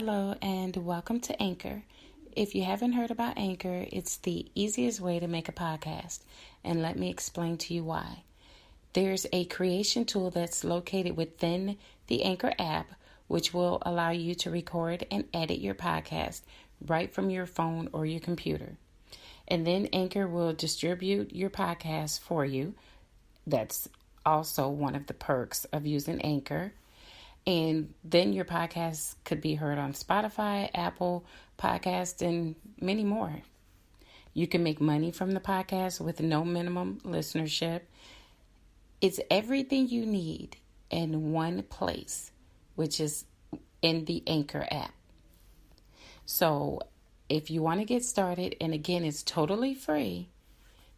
Hello and welcome to Anchor. If you haven't heard about Anchor, it's the easiest way to make a podcast, and let me explain to you why. There's a creation tool that's located within the Anchor app, which will allow you to record and edit your podcast right from your phone or your computer. And then Anchor will distribute your podcast for you. That's also one of the perks of using Anchor. And then your podcast could be heard on Spotify, Apple Podcasts, and many more. You can make money from the podcast with no minimum listenership. It's everything you need in one place, which is in the Anchor app. So if you want to get started, and again, it's totally free,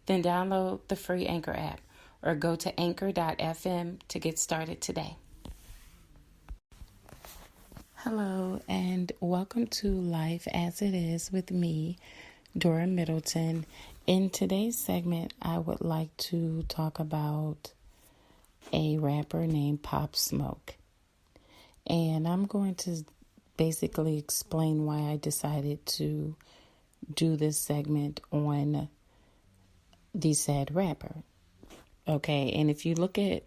then download the free Anchor app or go to anchor.fm to get started today. Hello and welcome to Life as It Is with me, Dora Middleton. In today's segment, I would like to talk about a rapper named Pop Smoke. And I'm going to basically explain why I decided to do this segment on the said rapper. Okay, and if you look at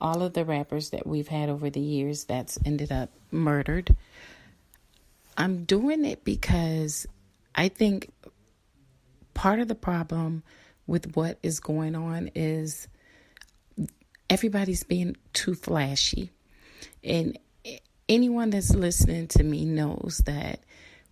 all of the rappers that we've had over the years that's ended up murdered, I'm doing it because I think part of the problem with what is going on is everybody's being too flashy. And anyone that's listening to me knows that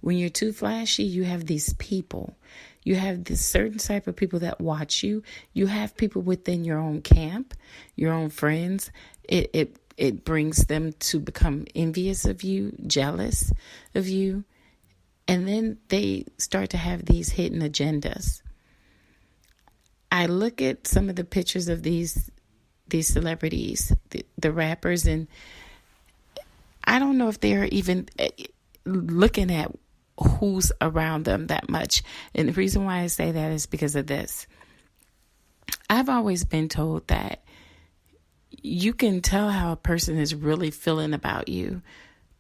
when you're too flashy, you have these people. You have this certain type of people that watch you. You have people within your own camp, your own friends. It brings them to become envious of you, jealous of you. And then they start to have these hidden agendas. I look at some of the pictures of these celebrities, the rappers, and I don't know if they're even looking at who's around them that much. And the reason why I say that is because of this. I've always been told that you can tell how a person is really feeling about you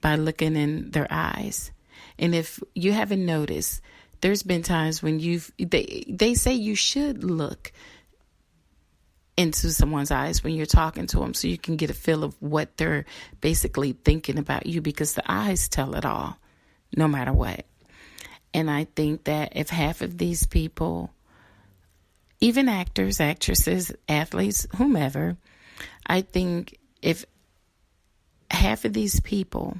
by looking in their eyes. And if you haven't noticed, there's been times when they say you should look into someone's eyes when you're talking to them so you can get a feel of what they're basically thinking about you, because the eyes tell it all, no matter what. And I think that if half of these people, even actors, actresses, athletes, whomever, I think if half of these people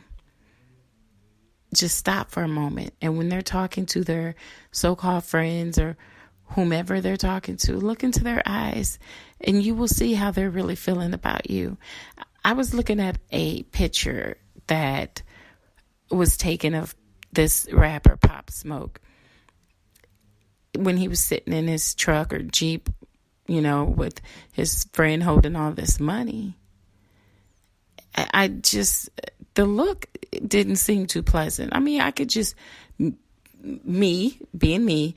just stop for a moment, and when they're talking to their so-called friends or whomever they're talking to, look into their eyes and you will see how they're really feeling about you. I was looking at a picture that was taken of this rapper, Pop Smoke, when he was sitting in his truck or Jeep, with his friend holding all this money. The look didn't seem too pleasant. I mean, I could just, me being me,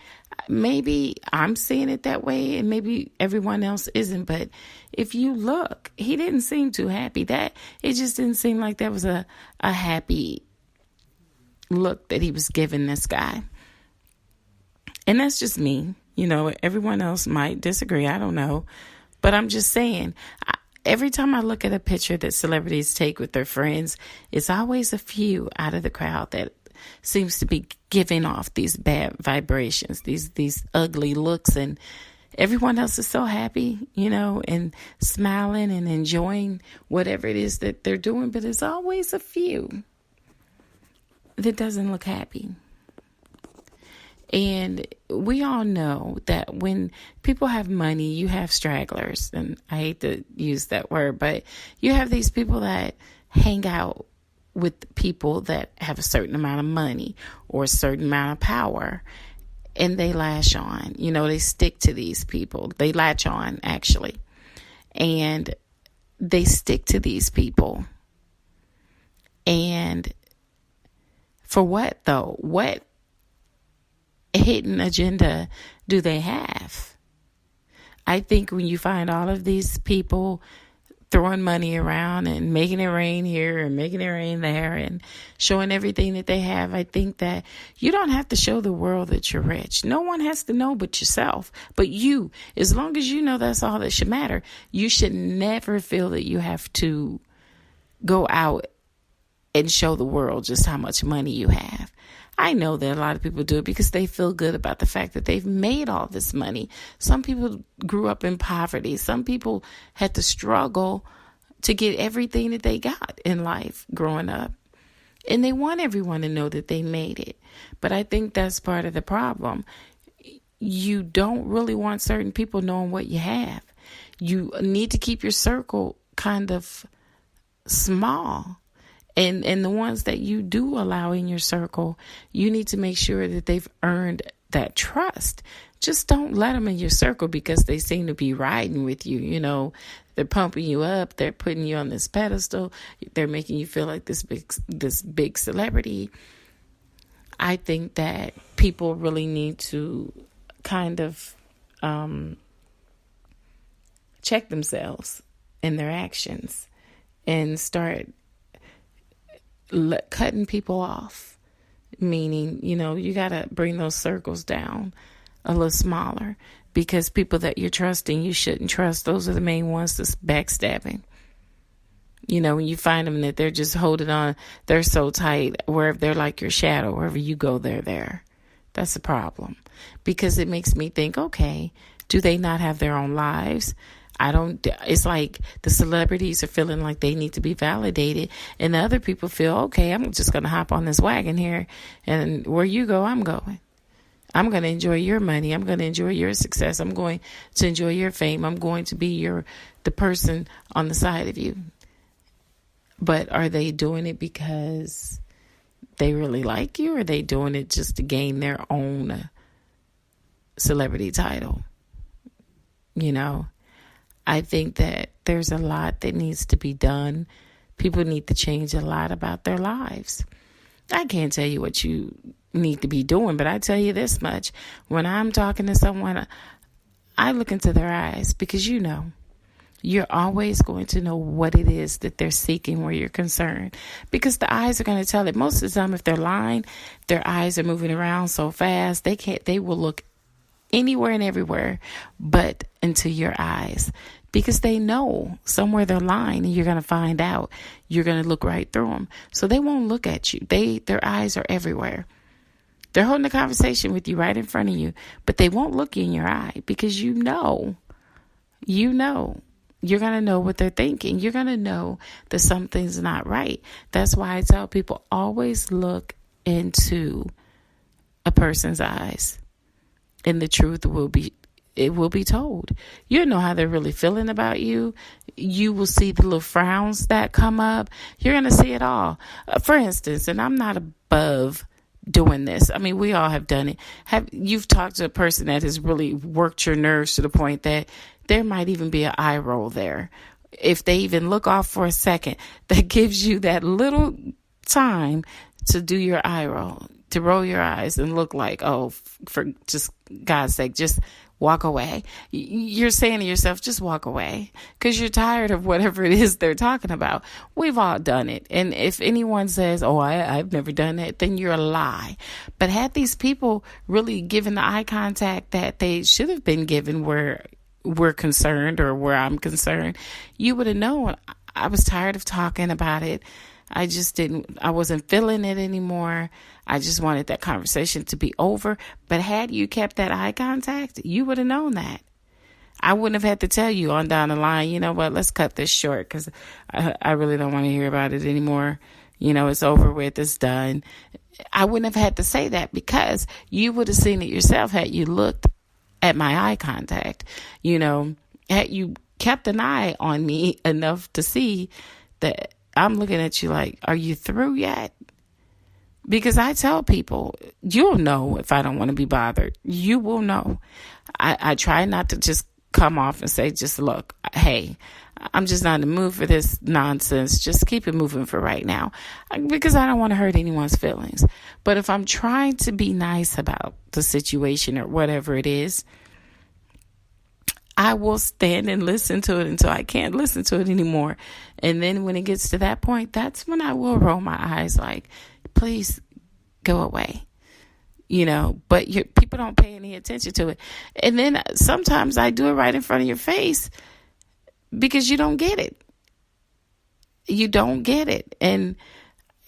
maybe I'm seeing it that way and maybe everyone else isn't. But if you look, he didn't seem too happy. It just didn't seem like that was a happy look that he was giving this guy. And that's just me. Everyone else might disagree. I don't know. But I'm just saying, every time I look at a picture that celebrities take with their friends, it's always a few out of the crowd that seems to be giving off these bad vibrations, these ugly looks, and everyone else is so happy, and smiling and enjoying whatever it is that they're doing. But there's always a few that doesn't look happy. And we all know that when people have money, you have stragglers. And I hate to use that word, but you have these people that hang out with people that have a certain amount of money or a certain amount of power. And they lash on, they stick to these people. They latch on, actually. And they stick to these people. And for what, though? What hidden agenda do they have? I think when you find all of these people throwing money around and making it rain here and making it rain there and showing everything that they have. I think that you don't have to show the world that you're rich. No one has to know but yourself, but you. As long as you know, that's all that should matter. You should never feel that you have to go out and show the world just how much money you have. I know that a lot of people do it because they feel good about the fact that they've made all this money. Some people grew up in poverty. Some people had to struggle to get everything that they got in life growing up. And they want everyone to know that they made it. But I think that's part of the problem. You don't really want certain people knowing what you have. You need to keep your circle kind of small. And the ones that you do allow in your circle, you need to make sure that they've earned that trust. Just don't let them in your circle because they seem to be riding with you. You know, they're pumping you up. They're putting you on this pedestal. They're making you feel like this big celebrity. I think that people really need to kind of check themselves in their actions and start cutting people off, meaning, you know, you got to bring those circles down a little smaller because people that you're trusting, you shouldn't trust. Those are the main ones that's backstabbing. You know, when you find them that they're just holding on, they're so tight, wherever they're like your shadow, wherever you go, they're there. That's a problem because it makes me think, okay, do they not have their own lives? It's like the celebrities are feeling like they need to be validated and the other people feel, okay, I'm just going to hop on this wagon here and where you go, I'm going. I'm going to enjoy your money. I'm going to enjoy your success. I'm going to enjoy your fame. I'm going to be the person on the side of you. But are they doing it because they really like you or are they doing it just to gain their own celebrity title? You know? I think that there's a lot that needs to be done. People need to change a lot about their lives. I can't tell you what you need to be doing, but I tell you this much. When I'm talking to someone, I look into their eyes because you're always going to know what it is that they're seeking where you're concerned because the eyes are going to tell it. Most of the time, if they're lying, their eyes are moving around so fast, they will look anywhere and everywhere but into your eyes because they know somewhere they're lying and you're going to find out. You're going to look right through them. So they won't look at you. Their eyes are everywhere. They're holding a conversation with you right in front of you, but they won't look you in your eye because you're going to know what they're thinking. You're going to know that something's not right. That's why I tell people always look into a person's eyes. And the truth will be told. You'll know how they're really feeling about you. You will see the little frowns that come up. You're going to see it all. For instance, and I'm not above doing this. I mean, we all have done it. You've talked to a person that has really worked your nerves to the point that there might even be an eye roll there. If they even look off for a second, that gives you that little time to do your eye roll, to roll your eyes and look like, oh, for just God's sake, just walk away. You're saying to yourself, just walk away because you're tired of whatever it is they're talking about. We've all done it. And if anyone says, oh, I've never done that, then you're a lie. But had these people really given the eye contact that they should have been given where we're concerned or where I'm concerned, you would have known. I was tired of talking about it. I wasn't feeling it anymore. I just wanted that conversation to be over. But had you kept that eye contact, you would have known that. I wouldn't have had to tell you on down the line, you know what, let's cut this short because I really don't want to hear about it anymore. You know, it's over with, it's done. I wouldn't have had to say that because you would have seen it yourself had you looked at my eye contact. You know, had you kept an eye on me enough to see that I'm looking at you like, are you through yet? Because I tell people, you'll know if I don't want to be bothered. You will know. I try not to just come off and say, just look, hey, I'm just not in the mood for this nonsense. Just keep it moving for right now. Because I don't want to hurt anyone's feelings. But if I'm trying to be nice about the situation or whatever it is, I will stand and listen to it until I can't listen to it anymore. And then when it gets to that point, that's when I will roll my eyes like, please go away. But people don't pay any attention to it. And then sometimes I do it right in front of your face because you don't get it. You don't get it. And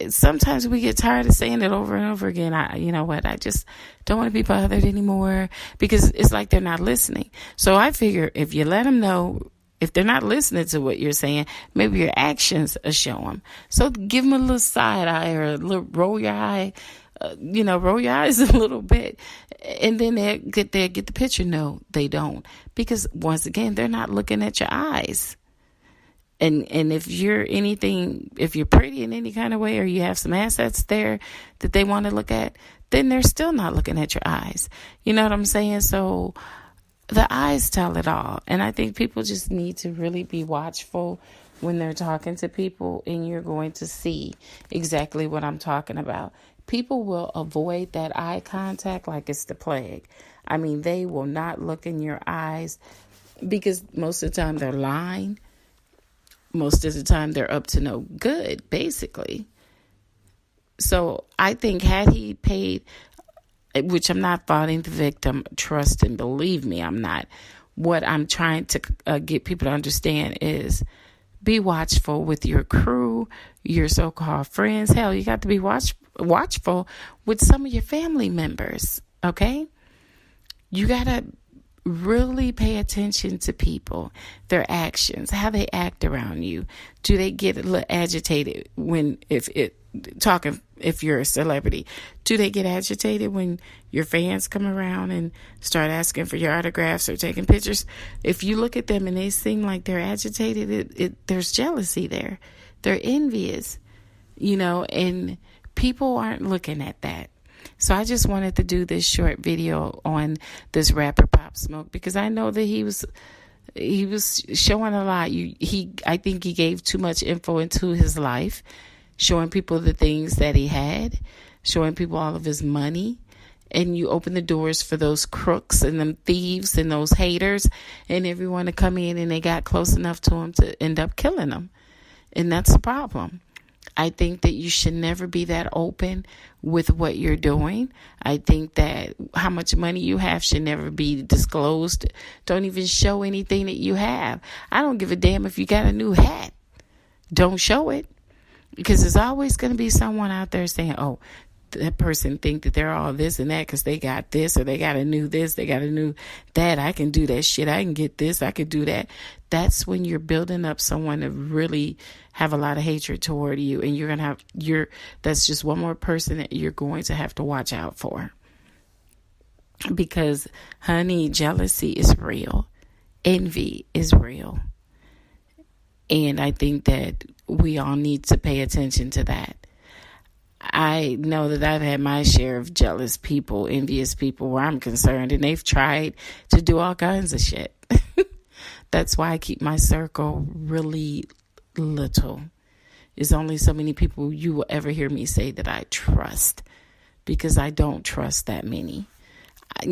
sometimes we get tired of saying it over and over again. I just don't want to be bothered anymore because it's like they're not listening. So I figure if you let them know, if they're not listening to what you're saying, maybe your actions will show them. So give them a little side eye or a little roll your eye. Roll your eyes a little bit, and then they get the picture. No, they don't, because once again, they're not looking at your eyes. And if you're pretty in any kind of way, or you have some assets there that they want to look at, then they're still not looking at your eyes. You know what I'm saying? So the eyes tell it all. And I think people just need to really be watchful when they're talking to people, and you're going to see exactly what I'm talking about. People will avoid that eye contact like it's the plague. I mean, they will not look in your eyes because most of the time they're lying. Most of the time they're up to no good, basically. So I think had he paid, which I'm not faulting the victim, trust and believe me, I'm not. What I'm trying to get people to understand is be watchful with your crew, your so-called friends. Hell, you got to be watchful with some of your family members, okay? You got to really pay attention to people, their actions, how they act around you. Do they get a little agitated if you're a celebrity? Do they get agitated when your fans come around and start asking for your autographs or taking pictures? If you look at them and they seem like they're agitated, there's jealousy there. They're envious, and people aren't looking at that. So I just wanted to do this short video on this rapper Pop Smoke because I know that he was showing a lot. I think he gave too much info into his life, showing people the things that he had, showing people all of his money. And you open the doors for those crooks and them thieves and those haters and everyone to come in, and they got close enough to him to end up killing him. And that's the problem. I think that you should never be that open with what you're doing. I think that how much money you have should never be disclosed. Don't even show anything that you have. I don't give a damn if you got a new hat. Don't show it, because there's always going to be someone out there saying, oh, that person think that they're all this and that because they got this, or they got a new this, they got a new that. I can do that shit. I can get this. I can do that. That's when you're building up someone to really have a lot of hatred toward you, and that's just one more person that you're going to have to watch out for. Because, honey, jealousy is real. Envy is real. And I think that we all need to pay attention to that. I know that I've had my share of jealous people, envious people where I'm concerned, and they've tried to do all kinds of shit. That's why I keep my circle really little. There's only so many people you will ever hear me say that I trust, because I don't trust that many.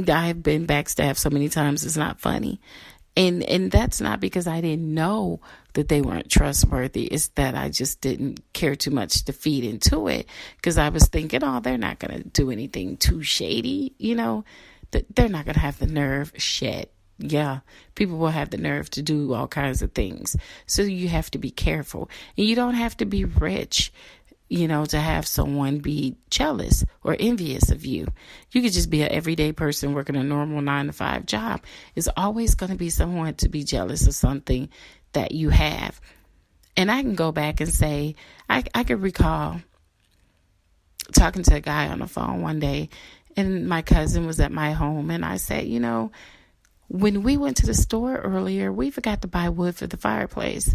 I've been backstabbed so many times, it's not funny. And that's not because I didn't know that they weren't trustworthy. It's that I just didn't care too much to feed into it, because I was thinking, oh, they're not going to do anything too shady. They're not going to have the nerve. Shit. Yeah, people will have the nerve to do all kinds of things. So you have to be careful. And you don't have to be rich, to have someone be jealous or envious of you. You could just be an everyday person working a normal 9-to-5 job. It's always going to be someone to be jealous of something that you have. And I can go back and say, I could recall talking to a guy on the phone one day, and my cousin was at my home, and I said, when we went to the store earlier, we forgot to buy wood for the fireplace.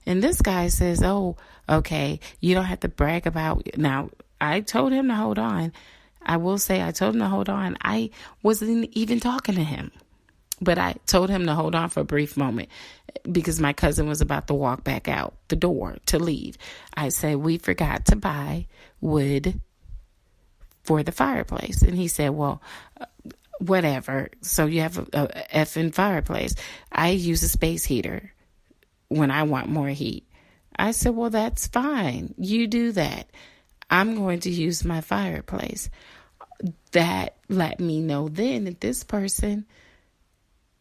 And this guy says, oh, okay, you don't have to brag about. Now, I told him to hold on. I will say I told him to hold on. I wasn't even talking to him, but I told him to hold on for a brief moment because my cousin was about to walk back out the door to leave. I said, we forgot to buy wood for the fireplace. And he said, well, whatever. So you have a effing fireplace. I use a space heater when I want more heat. I said, well, that's fine. You do that. I'm going to use my fireplace. That let me know then that this person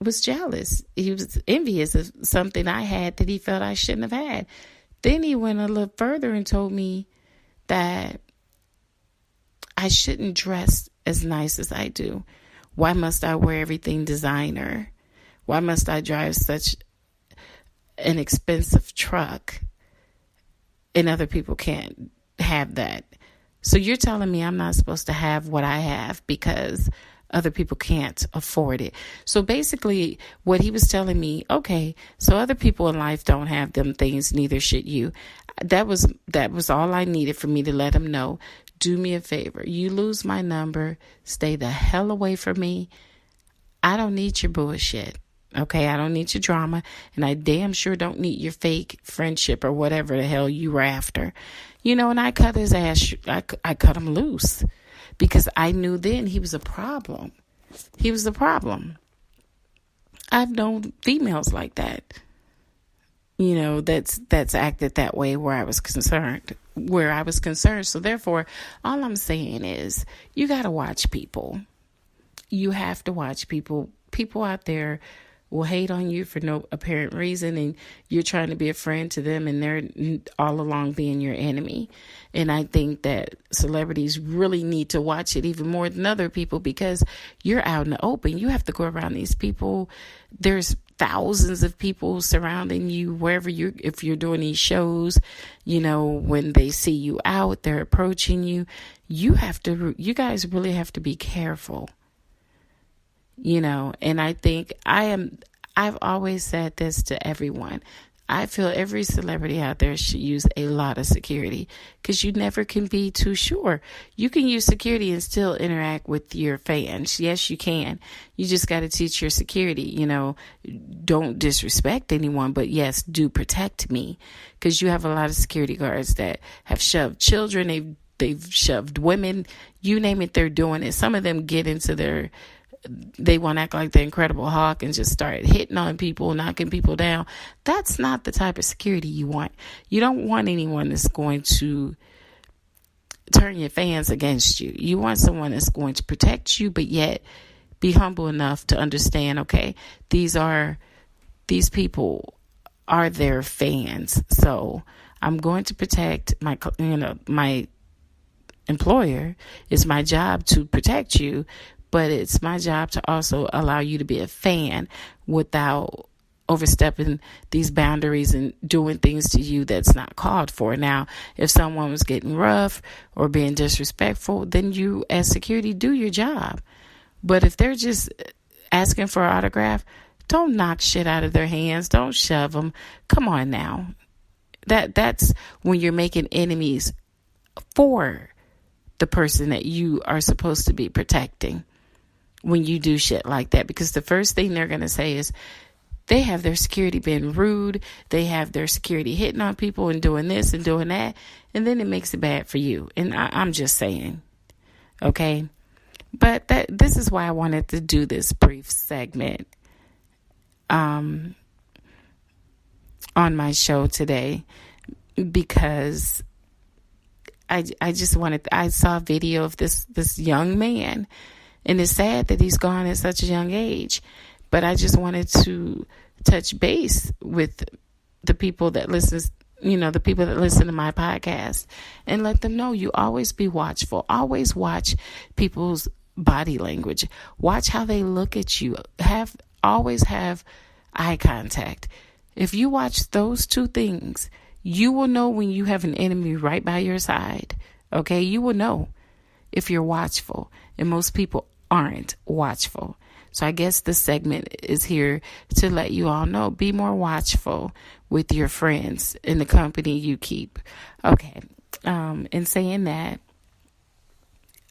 was jealous. He was envious of something I had that he felt I shouldn't have had. Then he went a little further and told me that I shouldn't dress as nice as I do. Why must I wear everything designer? Why must I drive such an expensive truck and other people can't have that? So you're telling me I'm not supposed to have what I have because other people can't afford it. So basically what he was telling me, okay, so other people in life don't have them things, neither should you. That was all I needed for me to let him know. Do me a favor. You lose my number. Stay the hell away from me. I don't need your bullshit. Okay, I don't need your drama, and I damn sure don't need your fake friendship or whatever the hell you were after. And I cut his ass. I cut him loose because I knew then he was a problem. He was a problem. I've known females like that. That's acted that way where I was concerned. So therefore, all I'm saying is you got to watch people. You have to watch people. People out there will hate on you for no apparent reason, and you're trying to be a friend to them, and they're all along being your enemy. And I think that celebrities really need to watch it even more than other people because you're out in the open. You have to go around these people. There's thousands of people surrounding you wherever if you're doing these shows, when they see you out, they're approaching you. You guys really have to be careful. And I think I've always said this to everyone. I feel every celebrity out there should use a lot of security because you never can be too sure. You can use security and still interact with your fans. Yes, you can. You just got to teach your security, don't disrespect anyone, but yes, do protect me because you have a lot of security guards that have shoved children. They've shoved women, you name it, they're doing it. Some of them get into they want to act like the Incredible Hulk and just start hitting on people, knocking people down. That's not the type of security you want. You don't want anyone that's going to turn your fans against you. You want someone that's going to protect you, but yet be humble enough to understand, okay, these people are their fans. So I'm going to protect my employer. It's my job to protect you, but it's my job to also allow you to be a fan without overstepping these boundaries and doing things to you that's not called for. Now, if someone was getting rough or being disrespectful, then you as security do your job. But if they're just asking for an autograph, don't knock shit out of their hands. Don't shove them. Come on now. That's when you're making enemies for the person that you are supposed to be protecting. When you do shit like that, because the first thing they're going to say is they have their security being rude. They have their security hitting on people and doing this and doing that. And then it makes it bad for you. And I'm just saying, okay. But this is why I wanted to do this brief segment on my show today, because I saw a video of this young man. And it's sad that he's gone at such a young age. But I just wanted to touch base with the people that listen to my podcast and let them know you always be watchful. Always watch people's body language. Watch how they look at you. Always have eye contact. If you watch those two things, you will know when you have an enemy right by your side. Okay? You will know if you're watchful. And most people aren't watchful. So I guess this segment is here to let you all know, be more watchful with your friends in the company you keep. Okay. In saying that,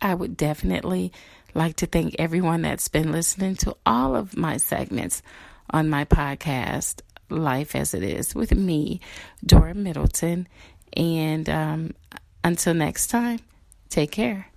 I would definitely like to thank everyone that's been listening to all of my segments on my podcast, Life as It Is, with me, Dora Middleton. And until next time, take care.